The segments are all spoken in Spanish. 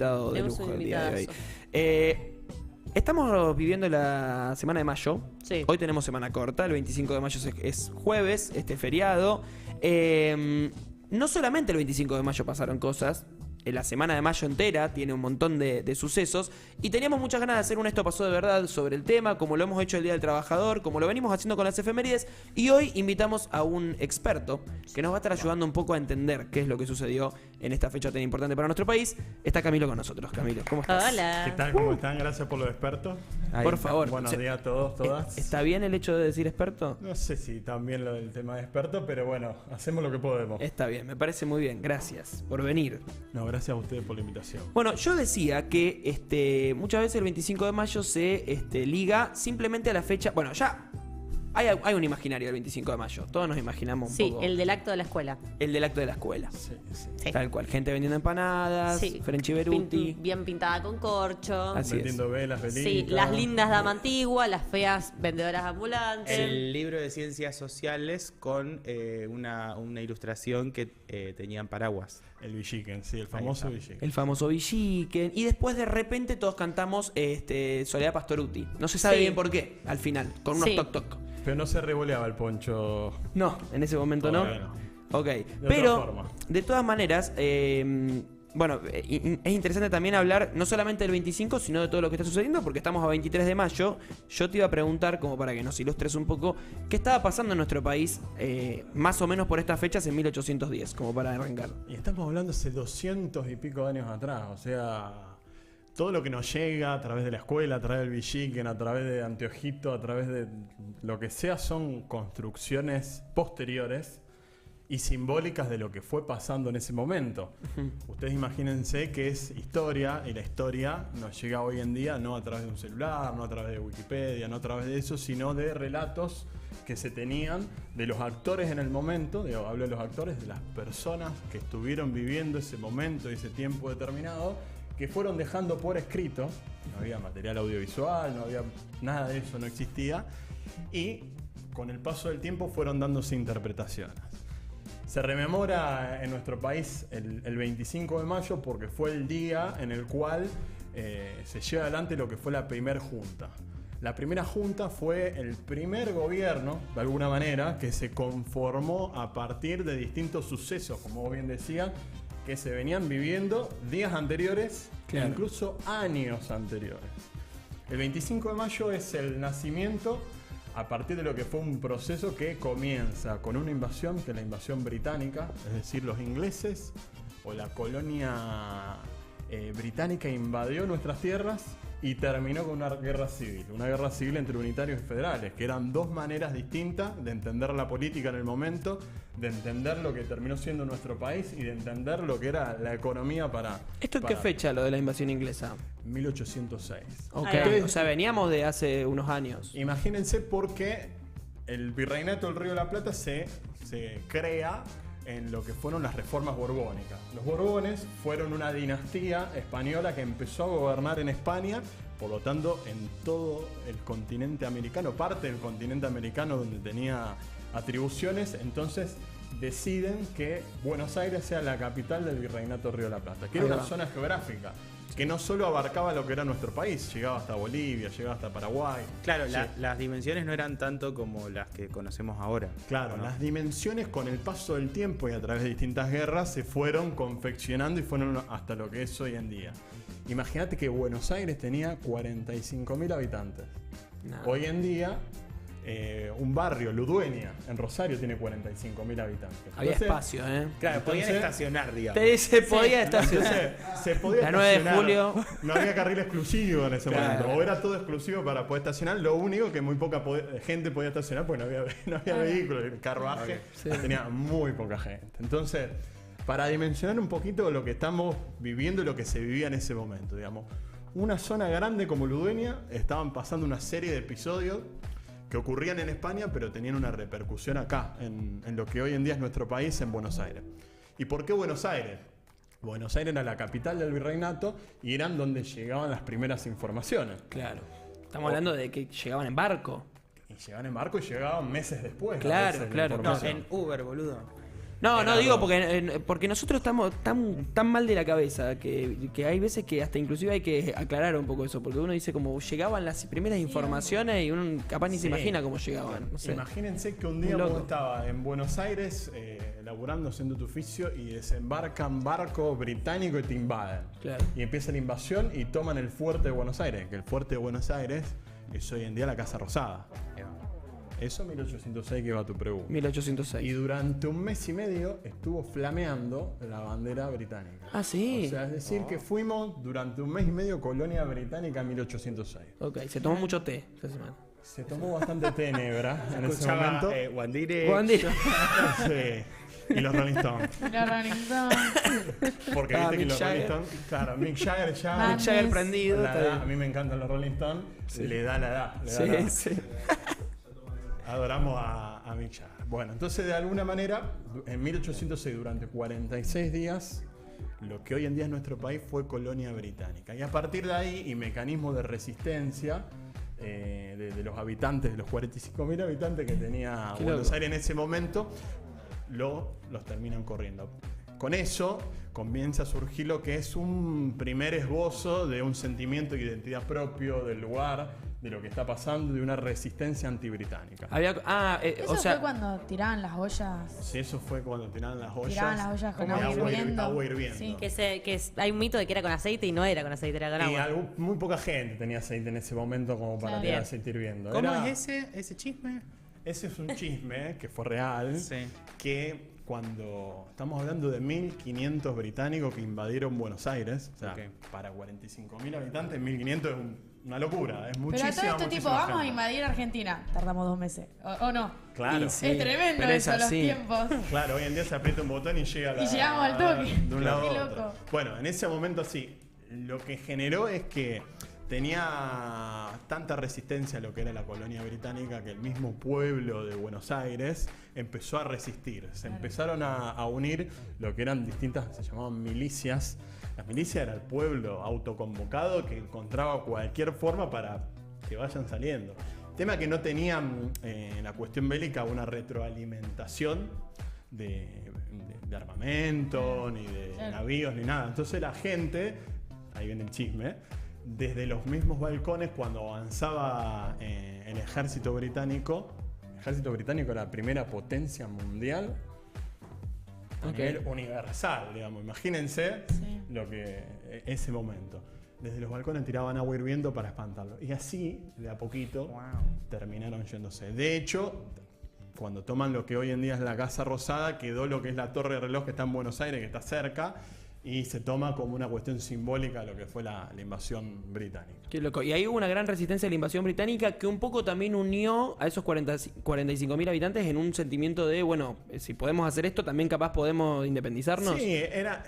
invitado de Tenemos lujo un el día de hoy. invitadazo. Estamos viviendo la semana de mayo. Sí. Hoy tenemos semana corta, el 25 de mayo es jueves, feriado. No solamente el 25 de mayo pasaron cosas, la semana de mayo entera tiene un montón de sucesos y teníamos muchas ganas de hacer un Esto Pasó de Verdad sobre el tema, como lo hemos hecho el Día del Trabajador, como lo venimos haciendo con las efemérides, y hoy invitamos a un experto que nos va a estar ayudando un poco a entender qué es lo que sucedió en esta fecha tan importante para nuestro país. Está Camilo con nosotros. Camilo, ¿cómo estás? Hola. ¿Qué tal? ¿Cómo están? Gracias por lo de experto. Ahí. Por favor. Buenos días a todos, todas. ¿Está bien el hecho de decir experto? No sé si también lo del tema de experto, pero bueno, hacemos lo que podemos. Está bien, me parece muy bien. Gracias por venir. No, gracias a ustedes por la invitación. Bueno, yo decía que muchas veces el 25 de mayo se liga simplemente a la fecha. Bueno, ya hay un imaginario del 25 de mayo. Todos nos imaginamos un Sí, poco. el del acto de la escuela. El del acto de la escuela. Sí, sí. Sí. Tal cual. Gente vendiendo empanadas, Sí. Frenchi Beruti. Bien pintada con corcho. Así Vendiendo velas, velitas. Sí, las lindas dama antigua, las feas vendedoras ambulantes. El libro de ciencias sociales con una ilustración que tenían paraguas. El Villiquen, sí, el famoso Ahí está. Villiquen. El famoso Villiquen. Y después de repente todos cantamos Soledad Pastorutti. No se sabe Sí. bien por qué, al final, con unos Sí. toc toc. Pero no se revoleaba el poncho. No, en ese momento no. Todavía no. Ok, otra pero forma. de todas maneras, bueno, es interesante también hablar no solamente del 25, sino de todo lo que está sucediendo, porque estamos a 23 de mayo. Yo te iba a preguntar, como para que nos ilustres un poco, ¿qué estaba pasando en nuestro país más o menos por estas fechas en 1810, como para arrancar? Y estamos hablando hace 200 y pico de años atrás, o sea, todo lo que nos llega a través de la escuela, a través del Villiquen, a través de Anteojito, a través de lo que sea, son construcciones posteriores y simbólicas de lo que fue pasando en ese momento. Ustedes imagínense que es historia, y la historia nos llega hoy en día no a través de un celular, no a través de Wikipedia, no a través de eso, sino de relatos que se tenían de los actores en el momento, hablo de los actores, de las personas que estuvieron viviendo ese momento y ese tiempo determinado, que fueron dejando por escrito. No había material audiovisual, no había nada de eso, no existía, y con el paso del tiempo fueron dándose interpretaciones. Se rememora en nuestro país el 25 de mayo porque fue el día en el cual se lleva adelante lo que fue la primera junta. La primera junta fue el primer gobierno, de alguna manera, que se conformó a partir de distintos sucesos, como vos bien decías, que se venían viviendo días anteriores, Claro. incluso años anteriores. El 25 de mayo es el nacimiento a partir de lo que fue un proceso que comienza con una invasión, que es la invasión británica, es decir, los ingleses o la colonia británica invadió nuestras tierras y terminó con una guerra civil entre unitarios y federales, que eran dos maneras distintas de entender la política en el momento, de entender lo que terminó siendo nuestro país y de entender lo que era la economía para... ¿Esto en qué fecha, lo de la invasión inglesa? 1806. Ok, Ahí va. o sea, veníamos de hace unos años. Imagínense porque el virreinato del Río de la Plata se crea en lo que fueron las reformas borbónicas. Los Borbones fueron una dinastía española que empezó a gobernar en España, por lo tanto en todo el continente americano, parte del continente americano donde tenía atribuciones, entonces deciden que Buenos Aires sea la capital del virreinato del Río de la Plata, que era Ahí una va. zona geográfica que no solo abarcaba lo que era nuestro país, llegaba hasta Bolivia, llegaba hasta Paraguay. Claro, Sí. las dimensiones no eran tanto como las que conocemos ahora. Claro, ¿no? las dimensiones con el paso del tiempo y a través de distintas guerras se fueron confeccionando y fueron hasta lo que es hoy en día. Imagínate que Buenos Aires tenía 45.000 habitantes. Nada. Hoy en día, un barrio, Ludueña, en Rosario, tiene 45.000 habitantes. Había Entonces, espacio, ¿eh? Claro, podían Entonces- estacionar, digamos. Se podía estacionar. Entonces, se podía La 9 de estacionar. julio. No había carril exclusivo en ese Claro. momento. O era todo exclusivo para poder estacionar. Lo único que muy poca gente podía estacionar porque no había vehículos. El carruaje Sí. tenía muy poca gente. Entonces, para dimensionar un poquito lo que estamos viviendo y lo que se vivía en ese momento, digamos. Una zona grande como Ludueña estaban pasando una serie de episodios que ocurrían en España, pero tenían una repercusión acá, en lo que hoy en día es nuestro país, en Buenos Aires. ¿Y por qué Buenos Aires? Buenos Aires era la capital del virreinato y eran donde llegaban las primeras informaciones. Claro. Estamos hablando de que llegaban en barco. Y llegaban en barco y llegaban meses después. a Claro, veces, la claro. No, información. en Uber, boludo. No, Era digo algo- porque nosotros estamos tan mal de la cabeza que hay veces que hasta inclusive hay que aclarar un poco eso, porque uno dice como llegaban las primeras informaciones y uno capaz ni se Sí. imagina cómo llegaban. No sé. Imagínense que un día Muy loco. vos estaba en Buenos Aires laburando, haciendo tu oficio y desembarcan barcos británicos y te invaden. Claro. Y empieza la invasión y toman el fuerte de Buenos Aires, que el fuerte de Buenos Aires es hoy en día la Casa Rosada. Eso 1806 que va a tu pregunta. 1806. Y durante un mes y medio estuvo flameando la bandera británica. Ah, sí. O sea, es decir, que fuimos durante un mes y medio colonia británica en 1806. Ok, se tomó mucho té esa semana. Se tomó bastante té nebra en ese Escuchaba, momento. One Direction. Juan Díaz. Sí. Y los Rolling Stones. La Rolling Stone. Porque Ah, viste que Mick los Rolling Jagger. Stones. Claro, Mick Jagger ya. Mick Mick Jagger prendido. la está edad, bien. a mí me encantan los Rolling Stones. Le da la edad. Le da la edad. Sí, sí. Adoramos a Mick Jagger. Bueno, entonces de alguna manera, en 1806, durante 46 días, lo que hoy en día es nuestro país fue colonia británica. Y a partir de ahí, y mecanismos de resistencia de los habitantes, de los 45.000 habitantes que tenía Qué Buenos loco. Aires en ese momento, los terminan corriendo. Con eso comienza a surgir lo que es un primer esbozo de un sentimiento de identidad propio del lugar, de lo que está pasando, de una resistencia antibritánica. Eso o sea, fue cuando tiraban las ollas. Sí, eso fue cuando tiraban las ollas. Tiraban las ollas con de agua hirviendo. agua hirviendo. Sí. Hay un mito de que era con aceite y no era con aceite, era con Y agua. muy poca gente tenía aceite en ese momento como para Claro. tirar Bien. aceite hirviendo. ¿Cómo Era- es ese chisme? Ese es un chisme que fue real, Sí. que cuando estamos hablando de 1.500 británicos que invadieron Buenos Aires, o sea, Ok. para 45.000 habitantes, 1.500 es una locura, es Pero muchísima, a todo esto tipo, muchísima vamos a gente. invadir Argentina. Tardamos 2 meses. ¿O no? Claro, Y sí. Es tremendo pero es eso, los así. tiempos. claro, hoy en día se aprieta un botón y llega Y llegamos al toque. de un lado Qué a otro. loco. Bueno, en ese momento sí, lo que generó es que tenía tanta resistencia a lo que era la colonia británica que el mismo pueblo de Buenos Aires empezó a resistir. Se empezaron a unir lo que eran distintas, se llamaban milicias. Las milicias era el pueblo autoconvocado que encontraba cualquier forma para que vayan saliendo. Tema que no tenían en la cuestión bélica una retroalimentación de armamento, ni de Claro. navíos, ni nada. Entonces la gente, ahí viene el chisme, desde los mismos balcones cuando avanzaba el ejército británico era la primera potencia mundial a Ok. nivel universal, digamos. Imagínense Sí. lo que ese momento. Desde los balcones tiraban agua hirviendo para espantarlo. Y así, de a poquito, Wow. terminaron yéndose. De hecho, cuando toman lo que hoy en día es la Casa Rosada, quedó lo que es la Torre de Reloj que está en Buenos Aires, que está cerca, y se toma como una cuestión simbólica lo que fue la invasión británica. qué loco. Y ahí hubo una gran resistencia a la invasión británica que un poco también unió a esos 45.000 habitantes en un sentimiento de, bueno, si podemos hacer esto, también capaz podemos independizarnos. Sí, era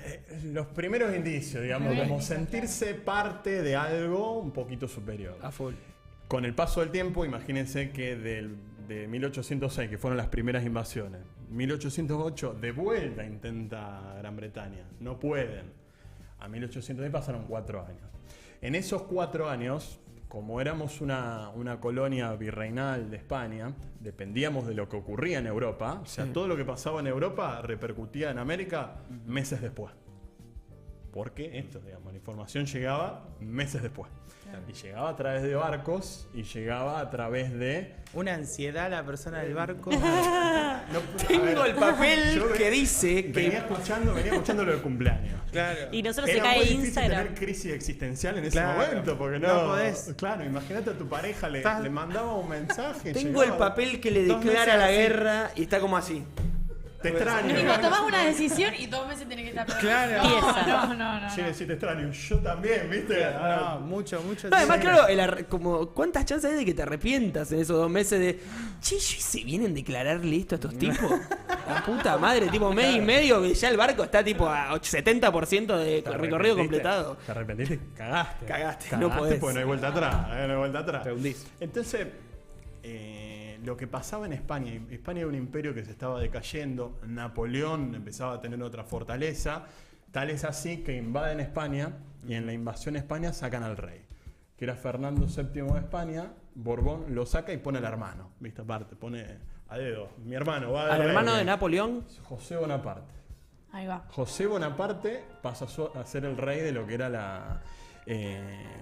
los primeros indicios, digamos, Primeros como indicios, sentirse parte de algo un poquito superior. A full. Con el paso del tiempo, imagínense que de 1806, que fueron las primeras invasiones, 1808 de vuelta intenta Gran Bretaña, no pueden. A 1810 pasaron 4 años. En esos 4 años, como éramos una colonia virreinal de España, dependíamos de lo que ocurría en Europa, o sea, todo lo que pasaba en Europa repercutía en América meses después. Porque esto, digamos, la información llegaba meses después. Y llegaba a través de barcos y llegaba a través de... Una ansiedad la persona del barco. Tengo el papel yo que dice venía que... escuchando lo de cumpleaños. Claro. Y nosotros se Era muy cae difícil Instagram. tener crisis existencial en ese Claro. momento, porque No no, podés. Claro, imagínate a tu pareja, le mandaba un mensaje. Tengo el llegaba, papel que le 2 declara meses la así. guerra y está como así. Te extraño. Tipo, tomás una decisión y 2 meses tenés que estar Claro. Pieza. No. Sí, sí, te extraño. Yo también, ¿viste? No, mucho. No, además, sí. claro, como ¿cuántas chances hay de que te arrepientas en esos 2 meses de... Che, ¿y se vienen a declararle esto a estos tipos? La puta madre, tipo mes y medio, que ya el barco está tipo a 70% de ¿Te recorrido arrepentiste? completado. ¿Te arrepentiste? Cagaste. Cagaste, no podés. Porque no hay vuelta atrás. No hay vuelta atrás. Te hundís. Entonces, lo que pasaba en España, España era un imperio que se estaba decayendo, Napoleón empezaba a tener otra fortaleza, tal es así que invaden España y en la invasión a España sacan al rey, que era Fernando VII de España, Borbón lo saca y pone al hermano, ¿viste? Aparte, pone a dedo. Mi hermano va de Al rey, hermano de Napoleón. José Bonaparte. Ahí va. José Bonaparte pasa a ser el rey de lo que era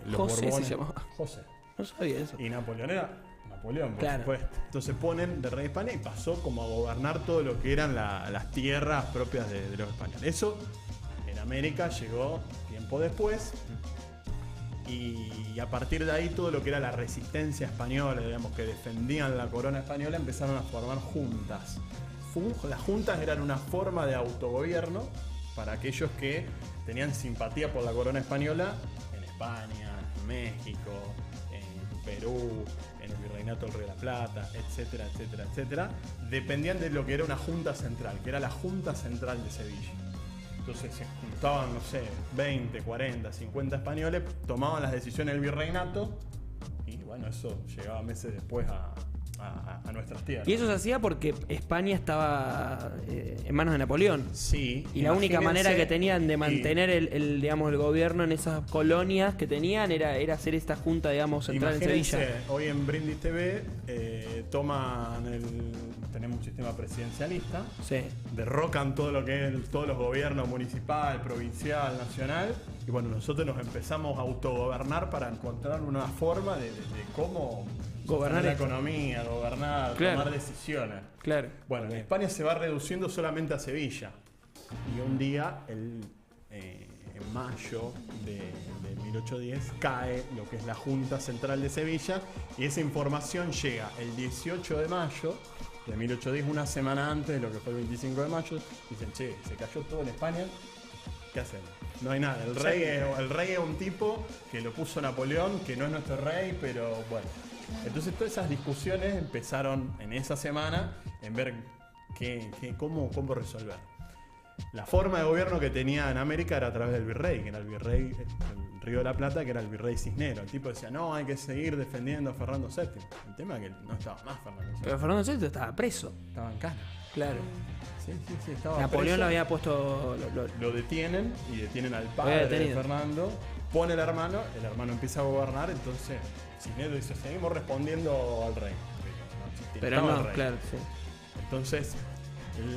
los José Borbones. se llamaba. José. No sabía eso. Y Napoleón era Napoleón, por Claro. supuesto. Entonces ponen de rey de España y pasó como a gobernar todo lo que eran las tierras propias de los españoles. Eso en América llegó tiempo después. Y a partir de ahí todo lo que era la resistencia española, digamos, que defendían la corona española, empezaron a formar juntas. Las juntas eran una forma de autogobierno para aquellos que tenían simpatía por la corona española en España, en México, en Perú, en el Virreinato del Río de la Plata, etcétera, etcétera, etcétera. Dependían de lo que era una junta central, que era la Junta Central de Sevilla. Entonces se juntaban, no sé, 20, 40, 50 españoles, tomaban las decisiones del virreinato y bueno, eso llegaba meses después a nuestras tierras. Y eso se hacía porque España estaba en manos de Napoleón. Sí. Y la única manera que tenían de y- mantener el gobierno en esas colonias que tenían era hacer esta junta, digamos, central en Imagínense, Sevilla. hoy en Brindis TV tenemos un sistema presidencialista, Sí. derrocan todo lo que es todos los gobiernos municipal, provincial, nacional, y bueno, nosotros nos empezamos a autogobernar para encontrar una forma de cómo Gobernar la esto. economía, gobernar, Claro. tomar decisiones. Claro. Bueno, en España se va reduciendo solamente a Sevilla. Y un día, en mayo de 1810, cae lo que es la Junta Central de Sevilla y esa información llega el 18 de mayo de 1810, una semana antes de lo que fue el 25 de mayo. Dicen, che, se cayó todo en España, ¿qué hacemos? No hay nada. El rey es un tipo que lo puso Napoleón, que no es nuestro rey, pero bueno. Entonces todas esas discusiones empezaron en esa semana en ver cómo resolver. La forma de gobierno que tenía en América era a través del virrey, que era el virrey del Río de la Plata, que era el virrey Cisnero. El tipo decía, no, hay que seguir defendiendo a Fernando VII. El tema es que no estaba más Fernando VII. Pero Fernando VII estaba preso. Estaba en cana. Claro. Sí, estaba Napoleón preso. lo había puesto. Lo detienen y detienen al había padre de detenido. Fernando. Pone el hermano empieza a gobernar, entonces Cisneros dice, seguimos respondiendo al rey. Pero Estaba el no, rey. claro, sí. Entonces,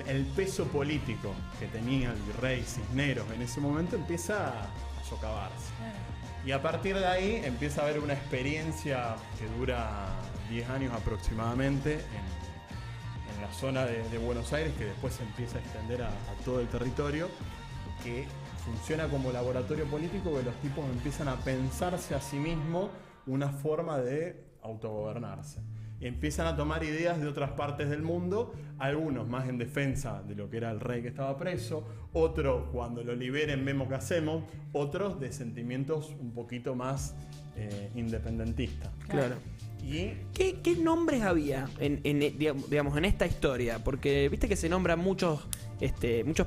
el peso político que tenía el virrey Cisneros en ese momento empieza a socavarse. Y a partir de ahí empieza a haber una experiencia que dura 10 años aproximadamente en la zona de Buenos Aires, que después se empieza a extender a todo el territorio, que funciona como laboratorio político, que los tipos empiezan a pensarse a sí mismos una forma de autogobernarse. Y empiezan a tomar ideas de otras partes del mundo, algunos más en defensa de lo que era el rey que estaba preso, otros cuando lo liberen vemos qué hacemos, otros de sentimientos un poquito más independentistas. Claro. Y ¿Qué nombres había digamos, en esta historia? Porque viste que se nombran muchos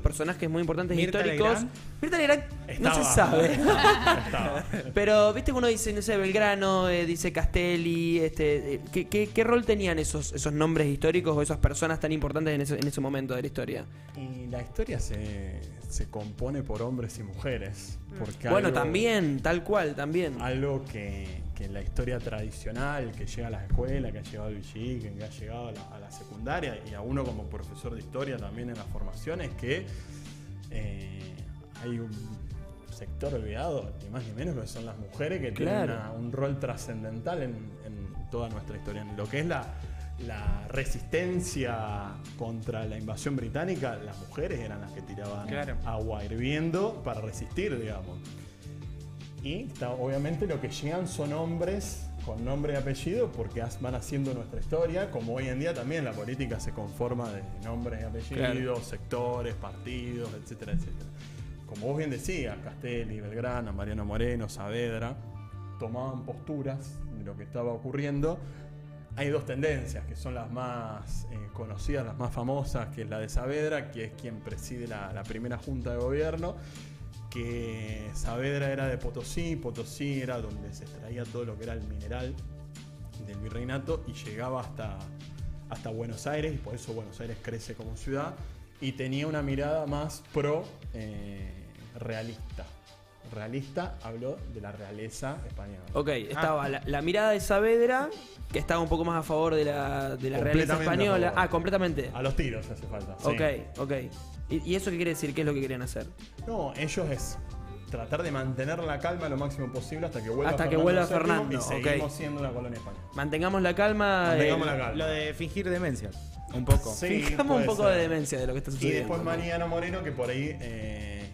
personajes muy importantes Mirta históricos. Legrand. Mirta Legrand no se Estaba. sabe. estaba. Pero viste que uno dice, no sé, Belgrano, dice Castelli, ¿qué rol tenían esos nombres históricos o esas personas tan importantes en ese momento de la historia? Y la historia se compone por hombres y mujeres. Porque Bueno, algo- también, tal cual, también. Algo que en la historia tradicional, que llega a las escuelas, que ha llegado al Villiquen, que ha llegado a la secundaria, y a uno como profesor de historia también en la formación, es que hay un sector olvidado, ni más ni menos, que son las mujeres, que Claro. tienen un rol trascendental en toda nuestra historia. En lo que es la resistencia contra la invasión británica, las mujeres eran las que tiraban Claro. agua hirviendo para resistir, digamos. Y obviamente lo que llegan son hombres con nombre y apellido porque van haciendo nuestra historia, como hoy en día también la política se conforma de nombres y apellidos, Claro. sectores, partidos, etcétera, etcétera. Como vos bien decías, Castelli, Belgrano, Mariano Moreno, Saavedra, tomaban posturas de lo que estaba ocurriendo. Hay dos tendencias que son las más conocidas, las más famosas, que es la de Saavedra, que es quien preside la primera junta de gobierno, que Saavedra era de Potosí era donde se extraía todo lo que era el mineral del virreinato y llegaba hasta Buenos Aires, y por eso Buenos Aires crece como ciudad, y tenía una mirada más pro realista. realista habló de la realeza española. Ok, estaba la mirada de Saavedra, que estaba un poco más a favor de la realeza Completamente española. a favor. completamente. A los tiros hace falta. sí. Ok. ¿Y eso qué quiere decir? ¿Qué es lo que querían hacer? No, ellos es tratar de mantener la calma lo máximo posible hasta que vuelva Hasta que Fernando vuelva VII Fernando, y ok. seguimos siendo una colonia española. Mantengamos la calma. Mantengamos la calma. Lo de fingir demencia, un poco. Sí, Fijamos un puede poco ser. de demencia de lo que está Y sucediendo. después Mariano Moreno, que por ahí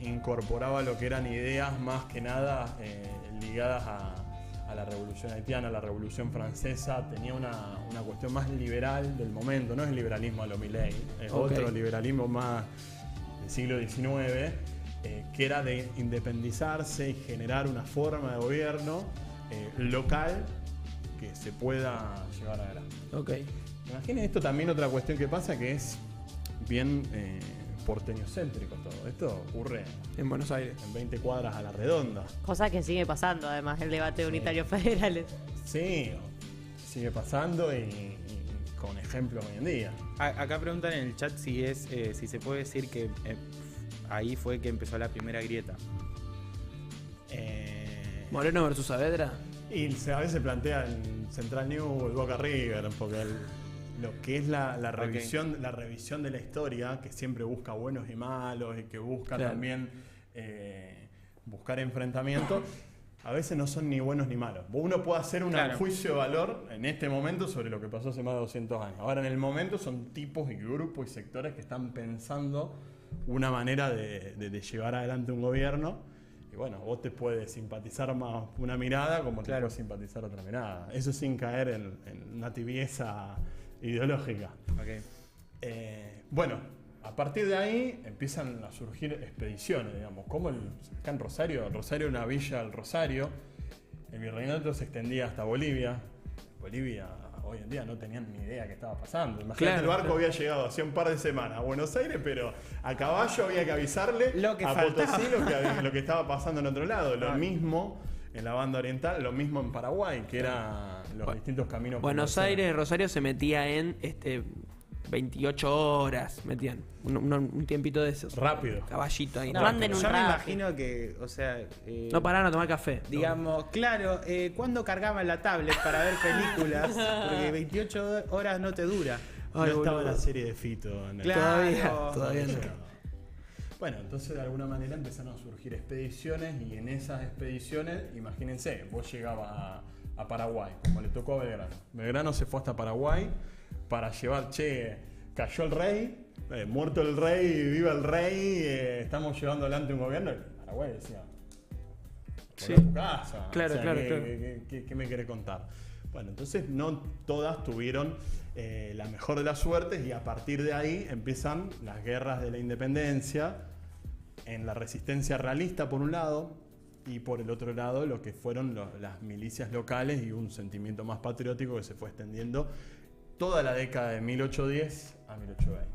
incorporaba lo que eran ideas más que nada ligadas a la revolución haitiana, a la revolución francesa. Tenía una cuestión más liberal del momento, no es el liberalismo a lo Milei, es Ok. otro liberalismo más del siglo XIX, que era de independizarse y generar una forma de gobierno local que se pueda llevar adelante. Ok. Imaginen esto también otra cuestión que pasa, que es bien porteñocéntrico todo. Esto ocurre En Buenos Aires. en 20 cuadras a la redonda. Cosa que sigue pasando, además, el debate de unitarios federales. Sí, sigue pasando y con ejemplos hoy en día. Acá preguntan en el chat si se puede decir que ahí fue que empezó la primera grieta. Moreno versus Saavedra. Y a veces se plantea en Central News, el Boca River, porque lo que es la revisión de la historia, que siempre busca buenos y malos y que busca Claro. también buscar enfrentamientos, a veces no son ni buenos ni malos. Uno puede hacer un Claro. juicio de valor en este momento sobre lo que pasó hace más de 200 años. Ahora, en el momento son tipos y grupos y sectores que están pensando una manera de llevar adelante un gobierno. Y bueno, vos te puedes simpatizar más una mirada como te puedes simpatizar otra mirada. Eso sin caer en una tibieza ideológica. Ok. Bueno, a partir de ahí empiezan a surgir expediciones, digamos. Como acá en Rosario era una villa del Rosario. El virreinato se extendía hasta Bolivia. Bolivia hoy en día no tenían ni idea qué estaba pasando. Imagínate, Claro, el barco claro. había llegado hace un par de semanas a Buenos Aires, pero a caballo había que avisarle Lo que a faltaba. Potosí lo que estaba pasando en otro lado. Lo mismo en la banda oriental, lo mismo en Paraguay, que eran los distintos caminos. Buenos comerciales. Aires, Rosario se metía en 28 horas. Metían un tiempito de esos. Rápido. Caballito ahí. No, ¿no? manden un Yo me rap. imagino que, o sea... No pararon a tomar café. Digamos, claro, ¿cuándo cargaban la tablet para ver películas? Porque 28 horas no te dura. No Ay, estaba boludo. la serie de Fito. En el- Claro. Todavía no. Bueno, entonces de alguna manera empezaron a surgir expediciones y en esas expediciones, imagínense, vos llegabas a Paraguay, como le tocó a Belgrano. Belgrano se fue hasta Paraguay para llevar, cayó el rey, muerto el rey, viva el rey, estamos llevando adelante un gobierno. Y Paraguay decía, Sí. volvé a tu casa. Claro, claro, ¿qué, claro. qué me querés contar? Bueno, entonces no todas tuvieron la mejor de las suertes y a partir de ahí empiezan las guerras de la independencia en la resistencia realista por un lado y por el otro lado lo que fueron las milicias locales y un sentimiento más patriótico que se fue extendiendo toda la década de 1810 a 1820.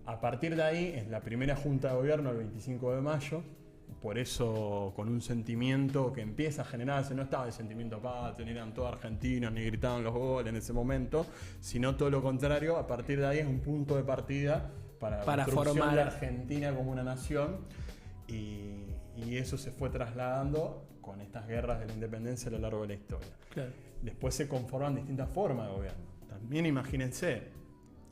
A partir de ahí es la primera junta de gobierno el 25 de mayo, por eso con un sentimiento que empieza a generarse, no estaba el sentimiento patrio, ni eran todos argentinos, ni gritaban los goles en ese momento, sino todo lo contrario, a partir de ahí es un punto de partida para la construcción formar de Argentina como una nación y eso se fue trasladando con estas guerras de la independencia a lo largo de la historia. Claro. Después se conforman distintas formas de gobierno. También imagínense,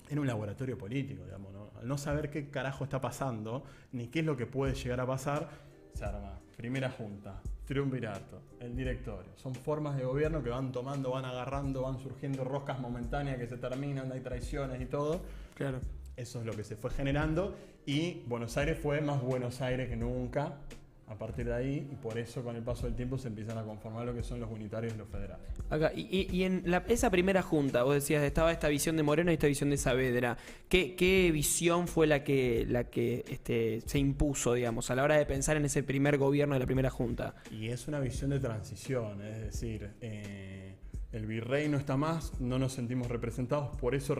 en un laboratorio político, digamos, ¿no? Al no saber qué carajo está pasando, ni qué es lo que puede llegar a pasar, se arma primera junta, triunvirato, el directorio. Son formas de gobierno que van tomando, van agarrando, van surgiendo roscas momentáneas que se terminan, hay traiciones y todo. Claro. Eso es lo que se fue generando y Buenos Aires fue más Buenos Aires que nunca a partir de ahí y por eso con el paso del tiempo se empiezan a conformar lo que son los unitarios y los federales. Acá, y en esa primera junta, vos decías, estaba esta visión de Moreno y esta visión de Saavedra. ¿Qué visión fue la que se impuso, digamos, a la hora de pensar en ese primer gobierno de la primera junta? Y es una visión de transición, es decir, el virrey no está más, no nos sentimos representados, por eso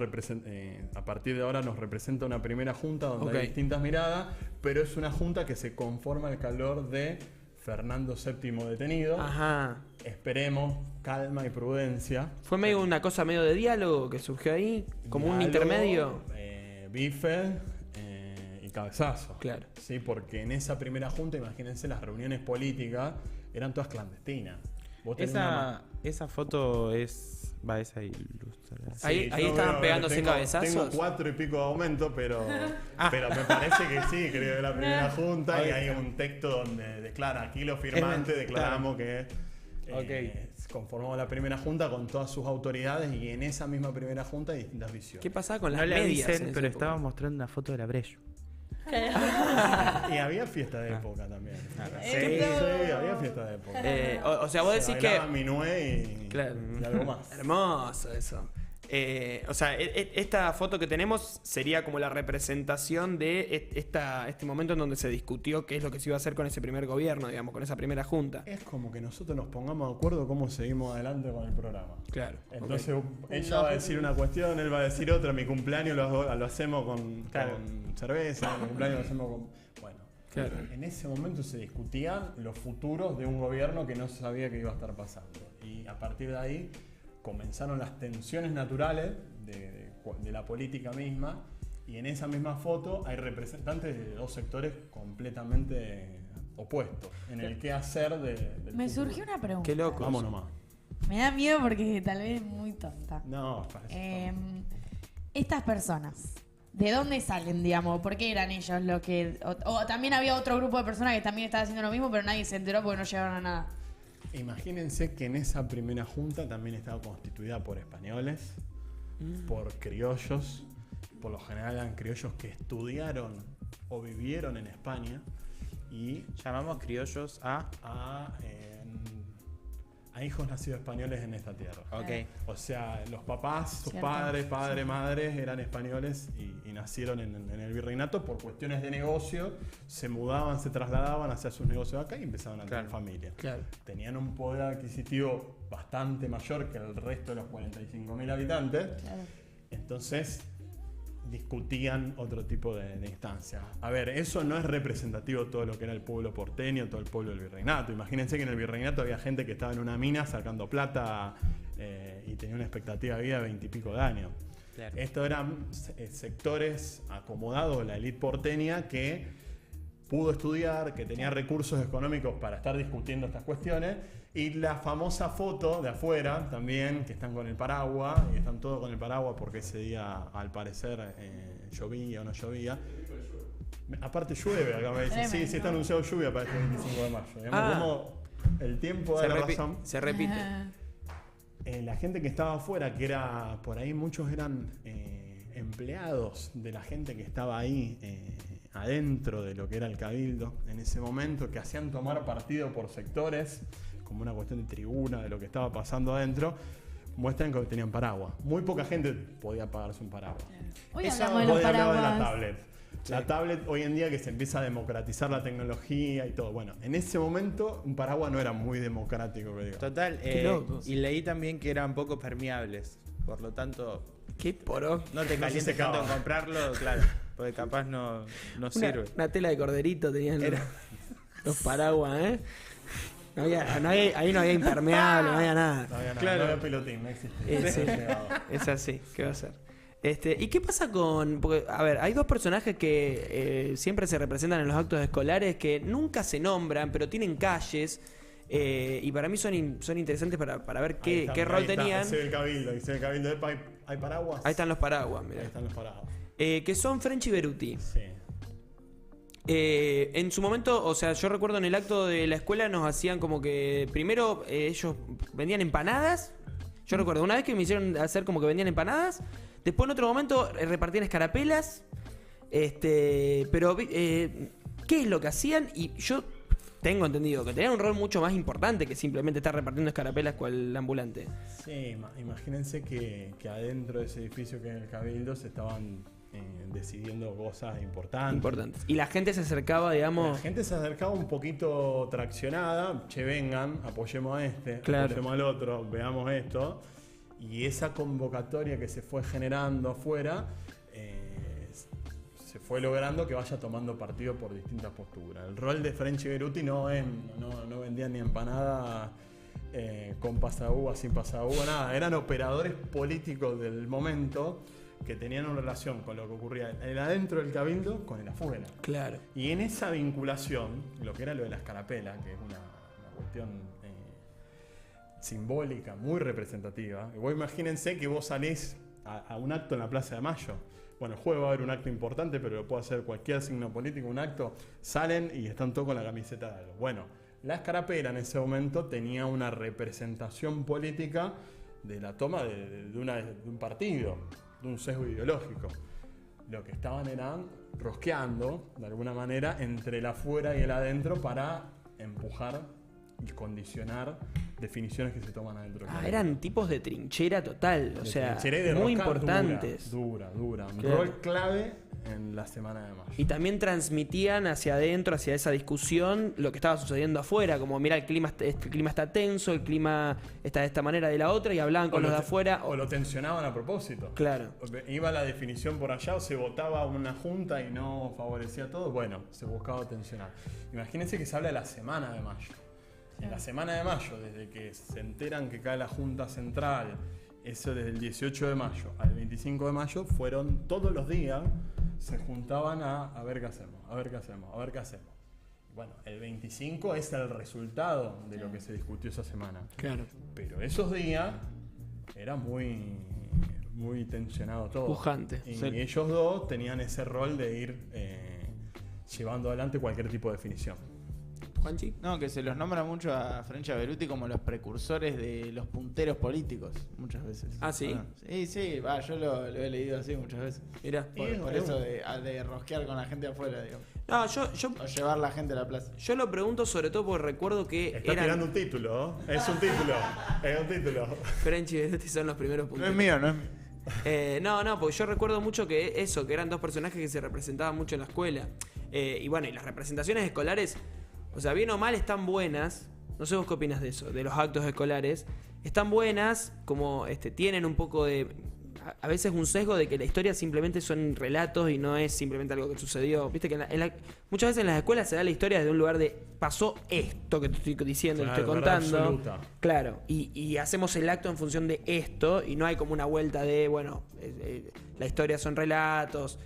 a partir de ahora nos representa una primera junta donde Ok. hay distintas miradas, pero es una junta que se conforma al calor de Fernando VII detenido. Ajá. Esperemos, calma y prudencia. ¿Fue medio una cosa medio de diálogo que surgió ahí? ¿Como un Diálogo, intermedio? Biffel y cabezazo. Claro. Sí, porque en esa primera junta, imagínense, las reuniones políticas eran todas clandestinas. Vos tenés Esa foto va esa ilustra. Ahí yo estaban veo, pegándose tengo cabezazos. 4 y pico de aumento, pero me parece que sí, creo que es la primera junta y hay un texto donde declara, aquí los firmantes declaramos que conformamos la primera junta con todas sus autoridades y en esa misma primera junta hay distintas visiones. ¿Qué pasaba con las No le medias? avisen, en pero esa época? estaba mostrando una foto de la Brello. Y había fiesta de época también. Sí, había fiesta de época. O sea, vos Se decís que... bailaba minué y, Claro. y algo más. Hermoso eso. O sea, esta foto que tenemos sería como la representación de este momento en donde se discutió qué es lo que se iba a hacer con ese primer gobierno, digamos, con esa primera junta. Es como que nosotros nos pongamos de acuerdo cómo seguimos adelante con el programa. Claro. Entonces ella va a decir una cuestión, él va a decir otra, mi cumpleaños lo hacemos con cerveza, mi cumpleaños lo hacemos con... Bueno, Claro. en ese momento se discutían los futuros de un gobierno que no se sabía que iba a estar pasando. Y a partir de ahí comenzaron las tensiones naturales de la política misma y en esa misma foto hay representantes de dos sectores completamente opuestos en el qué hacer del Me futuro. surgió una pregunta. Qué loco. Vamos nomás. Me da miedo porque tal vez es muy tonta. No, parece Estas personas, ¿de dónde salen, digamos? ¿Por qué eran ellos los que...? O también había otro grupo de personas que también estaba haciendo lo mismo, pero nadie se enteró porque no llegaron a nada. Imagínense que en esa primera junta también estaba constituida por españoles, por criollos, por lo general eran criollos que estudiaron o vivieron en España y Llamamos criollos a... a hijos nacidos españoles en esta tierra. Ok. O sea, los papás, sus Cierto. padres, madres eran españoles y nacieron en el virreinato por cuestiones de negocio, se mudaban, se trasladaban hacia sus negocios acá y empezaban a tener familia. Claro. Tenían un poder adquisitivo bastante mayor que el resto de los 45.000 habitantes, Claro. entonces discutían otro tipo de instancias. A ver, eso no es representativo de todo lo que era el pueblo porteño, todo el pueblo del virreinato. Imagínense que en el virreinato había gente que estaba en una mina sacando plata y tenía una expectativa de vida de 20 y pico de años. Claro. Estos eran sectores acomodados de la élite porteña que pudo estudiar, que tenía recursos económicos para estar discutiendo estas cuestiones. Y la famosa foto de afuera también, que están con el paraguas, y están todos con el paraguas porque ese día al parecer llovía o no llovía. Aparte llueve, acá me dicen, sí, Tremendo. sí está anunciado lluvia para este 25 de mayo. Digamos, como el tiempo da la razón. Se repite. La gente que estaba afuera, que era, por ahí muchos eran empleados de la gente que estaba ahí adentro de lo que era el cabildo en ese momento, que hacían tomar partido por sectores, como una cuestión de tribuna de lo que estaba pasando adentro, muestran que tenían paraguas. Muy poca gente podía pagarse un paraguas. Hoy Eso hablamos de los Hoy hablaba de la paraguas. tablet. La tablet hoy en día que se empieza a democratizar la tecnología y todo. Bueno, en ese momento un paraguas no era muy democrático, que digo. Total, Qué locos. y leí también que eran poco permeables. Por lo tanto, Qué poró. no te No se calientes tanto secaba. en comprarlo, claro. Porque capaz no sirve. Una tela de corderito tenían los paraguas, ¿eh? Ahí no había impermeable, no había nada. No había nada, Claro. no había pelotín, no existía. Sí. Es así, ¿qué va a ser? ¿Y qué pasa con...? Porque, a ver, hay dos personajes que siempre se representan en los actos escolares que nunca se nombran, pero tienen calles. Y para mí son interesantes para ver qué rol tenían. Ese es el cabildo, hay paraguas. Ahí están los paraguas, Ahí mirá. están los paraguas. Que son French y Beruti. Sí. En su momento, o sea, yo recuerdo en el acto de la escuela nos hacían como que primero ellos vendían empanadas. Yo recuerdo una vez que me hicieron hacer como que vendían empanadas. Después en otro momento repartían escarapelas. Pero ¿qué es lo que hacían? Y yo tengo entendido que tenían un rol mucho más importante que simplemente estar repartiendo escarapelas cual ambulante. Sí, imagínense que adentro de ese edificio que es el cabildo se estaban decidiendo cosas importantes. Y la gente se acercaba, digamos. La gente se acercaba un poquito traccionada, che, vengan, apoyemos a este, Claro. apoyemos al otro, veamos esto. Y esa convocatoria que se fue generando afuera, se fue logrando que vaya tomando partido por distintas posturas. El rol de French y Beruti no vendían ni empanada con pasaúa, sin pasaúa, nada. Eran operadores políticos del momento, que tenían una relación con lo que ocurría en el adentro del cabildo con el afuera. Claro. Y en esa vinculación, lo que era lo de la escarapela, que es una cuestión simbólica, muy representativa. Y vos imagínense que vos salís a un acto en la Plaza de Mayo. Bueno, el jueves va a haber un acto importante, pero lo puede hacer cualquier signo político, un acto. Salen y están todos con la camiseta de algo. Bueno, la escarapela en ese momento tenía una representación política de la toma de un partido, de un sesgo ideológico. Lo que estaban eran rosqueando, de alguna manera, entre el afuera y el adentro para empujar y condicionar definiciones que se toman adentro. Eran tipos de trinchera total, o sea, muy importantes. Dura. Un Claro. rol clave en la Semana de Mayo. Y también transmitían hacia adentro, hacia esa discusión, lo que estaba sucediendo afuera. Como, mira, el clima está tenso, el clima está de esta manera, de la otra, y hablaban con los de afuera. O lo tensionaban a propósito. Claro. Iba la definición por allá, o se votaba una junta y no favorecía todo. Bueno, se buscaba tensionar. Imagínense que se habla de la Semana de Mayo. En la Semana de Mayo, desde que se enteran que cae la Junta Central, eso desde el 18 de mayo al 25 de mayo, fueron todos los días, se juntaban a ver qué hacemos. Bueno, el 25 es el resultado de lo que se discutió esa semana. Claro. Pero esos días era muy tensionado todo. Pujante. Y Sí. ellos dos tenían ese rol de ir llevando adelante cualquier tipo de definición. Juanchi. No, que se los nombra mucho a French y a Beruti como los precursores de los punteros políticos, muchas veces. ¿Ah, sí? Bueno, sí, yo lo he leído así muchas veces. Mirá. Por eso de rosquear con la gente afuera, digamos. No, O llevar la gente a la plaza. yo lo pregunto sobre todo porque recuerdo que Está tirando un título, ¿no? Es un título. French y Beruti son los primeros No puntos. es mío, no es mío. No, porque yo recuerdo mucho que eran dos personajes que se representaban mucho en la escuela. Y bueno, y las representaciones escolares, o sea, bien o mal, están buenas. No sé vos qué opinas de eso, de los actos escolares. Están buenas, como tienen un poco de... A veces un sesgo de que la historia simplemente son relatos y no es simplemente algo que sucedió. Viste que muchas veces en las escuelas se da la historia desde un lugar de pasó esto que te estoy diciendo, Claro, te estoy verdad contando. absoluta. Claro, y hacemos el acto en función de esto y no hay como una vuelta de, bueno, la historia son relatos,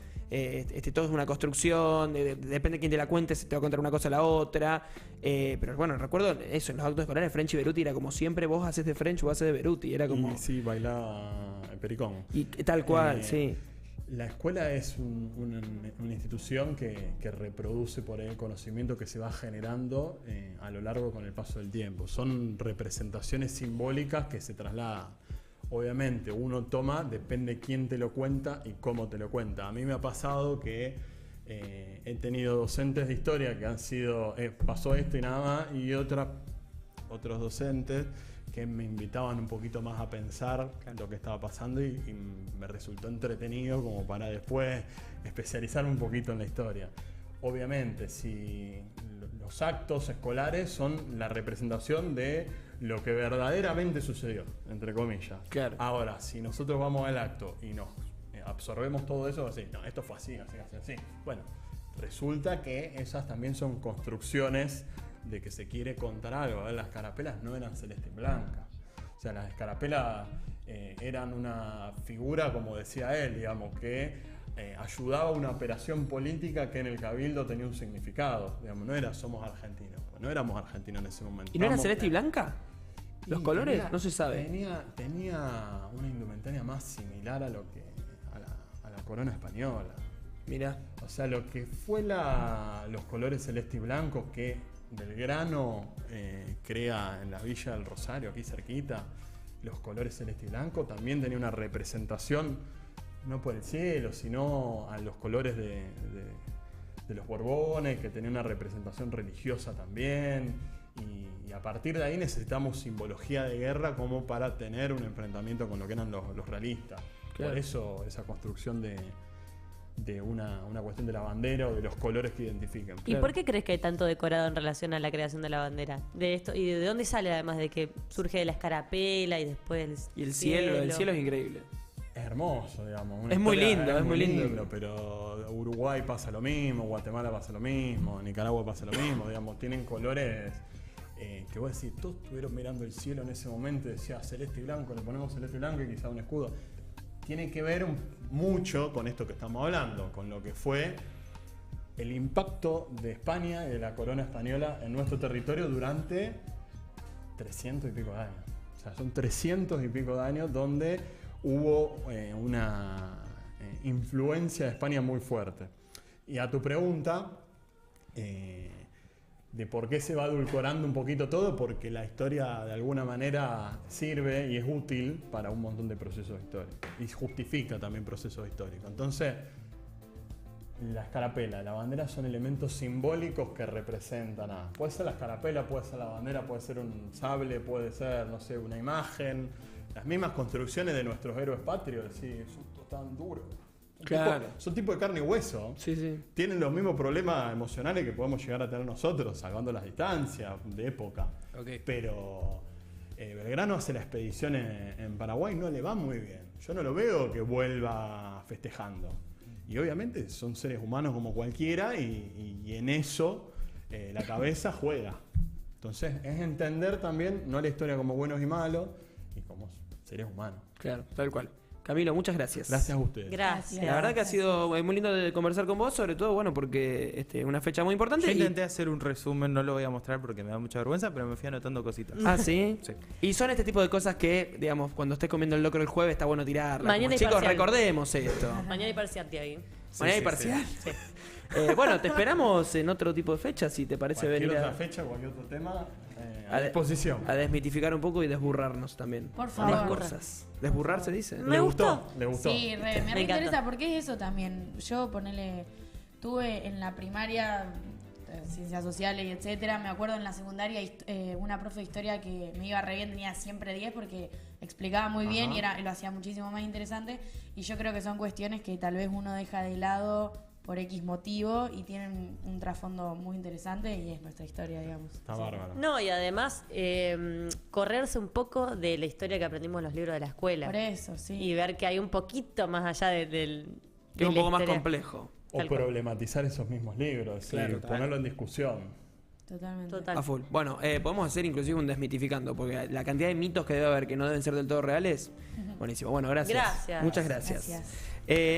todo es una construcción, depende de quién te la cuente, se te va a contar una cosa o la otra. Pero bueno, recuerdo eso, en los actos escolares French y Beruti era como siempre, vos haces de French, vos haces de Beruti, era como... Y sí, bailaba el pericón. Y tal cual, sí. La escuela es una institución que reproduce por ahí el conocimiento que se va generando a lo largo con el paso del tiempo. Son representaciones simbólicas que se trasladan. Obviamente uno toma, depende quién te lo cuenta y cómo te lo cuenta. A mí me ha pasado que he tenido docentes de historia que han sido, pasó esto y nada más, y otros docentes que me invitaban un poquito más a pensar lo que estaba pasando y me resultó entretenido como para después especializar un poquito en la historia. Obviamente, si los actos escolares son la representación de lo que verdaderamente sucedió, entre comillas. Claro. Ahora, si nosotros vamos al acto y nos absorbemos todo eso, así, no, esto fue así. Bueno, resulta que esas también son construcciones de que se quiere contar algo. Las escarapelas no eran celeste y blanca. O sea, las escarapelas eran una figura, como decía él, digamos, que ayudaba a una operación política que en el cabildo tenía un significado. Digamos, no era somos argentinos. Pues no éramos argentinos en ese momento. ¿Y no era celeste y blanca? ¿Los colores? No se sabe. Tenía una indumentaria más similar a lo que a la corona española. Mirá. O sea, lo que fue los colores celeste y blanco que Belgrano crea en la Villa del Rosario, aquí cerquita, los colores celeste y blanco, también tenía una representación, no por el cielo, sino a los colores de los Borbones, que tenía una representación religiosa también. Y a partir de ahí necesitamos simbología de guerra como para tener un enfrentamiento con lo que eran los realistas. Claro. Por eso esa construcción de una cuestión de la bandera o de los colores que identifiquen. ¿Y por qué crees que hay tanto decorado en relación a la creación de la bandera? De esto, ¿y de dónde sale además de que surge de la escarapela y después Y el cielo es increíble. Es hermoso, digamos. Una Es muy historia- lindo, es muy lindo. Pero Uruguay pasa lo mismo, Guatemala pasa lo mismo, Nicaragua pasa lo mismo, digamos. Tienen colores que vos decís, todos estuvieron mirando el cielo en ese momento y decía celeste y blanco, le ponemos celeste y blanco y quizá un escudo. tiene que ver mucho con esto que estamos hablando, con lo que fue el impacto de España y de la corona española en nuestro territorio durante 300 y pico de años. O sea, son 300 y pico de años donde hubo una influencia de España muy fuerte. Y a tu pregunta de por qué se va adulcorando un poquito todo, porque la historia de alguna manera sirve y es útil para un montón de procesos históricos y justifica también procesos históricos. Entonces, la escarapela, la bandera son elementos simbólicos que representan puede ser la escarapela, puede ser la bandera, puede ser un sable, puede ser, no sé, una imagen, las mismas construcciones de nuestros héroes patrios, sí, eso tan duro. Claro. Son tipo de carne y hueso. Sí, sí. Tienen los mismos problemas emocionales que podemos llegar a tener nosotros, salvando las distancias de época. Ok. Pero Belgrano hace la expedición en Paraguay, no le va muy bien. Yo no lo veo que vuelva festejando. Y obviamente son seres humanos como cualquiera y en eso la cabeza juega. Entonces es entender también, no la historia como buenos y malos, y como seres humanos. Claro, tal cual. Camilo, muchas gracias. Gracias a ustedes. Gracias. La verdad que ha sido muy lindo de conversar con vos, sobre todo, bueno, porque una fecha muy importante. Yo y- intenté hacer un resumen, no lo voy a mostrar porque me da mucha vergüenza, pero me fui anotando cositas. Ah, ¿sí? Sí. Y son este tipo de cosas que, digamos, cuando estés comiendo el locro el jueves está bueno tirarla. Mañana Como, hay chicos, parcial. recordemos esto. Mañana hay parcial, ahí. Mañana hay sí, parcial. Sí. Bueno, te esperamos en otro tipo de fecha, si te parece Cualquier venir otra a, fecha, cualquier otro tema, a a de- disposición. a desmitificar un poco y desburrarnos también. Por Las favor. cosas. ¿Desburrar se dice? Me gustó. ¿Le gustó? Sí, me encanta. reinteresa porque es eso también. Yo tuve en la primaria ciencias sociales y etcétera. Me acuerdo en la secundaria una profe de historia que me iba re bien, tenía siempre 10 porque explicaba muy bien y lo hacía muchísimo más interesante. Y yo creo que son cuestiones que tal vez uno deja de lado por X motivo y tienen un trasfondo muy interesante y es nuestra historia, digamos. Está bárbaro. No, y además correrse un poco de la historia que aprendimos en los libros de la escuela. Por eso, sí. Y ver que hay un poquito más allá del... Que es un de la poco más historia. complejo. O Tal cual. problematizar esos mismos libros, sí, Claro, total. ponerlo en discusión. Totalmente. Total. A full. Bueno, podemos hacer inclusive un desmitificando, porque la cantidad de mitos que debe haber que no deben ser del todo reales, buenísimo. Bueno, gracias. Gracias. Muchas gracias. Gracias.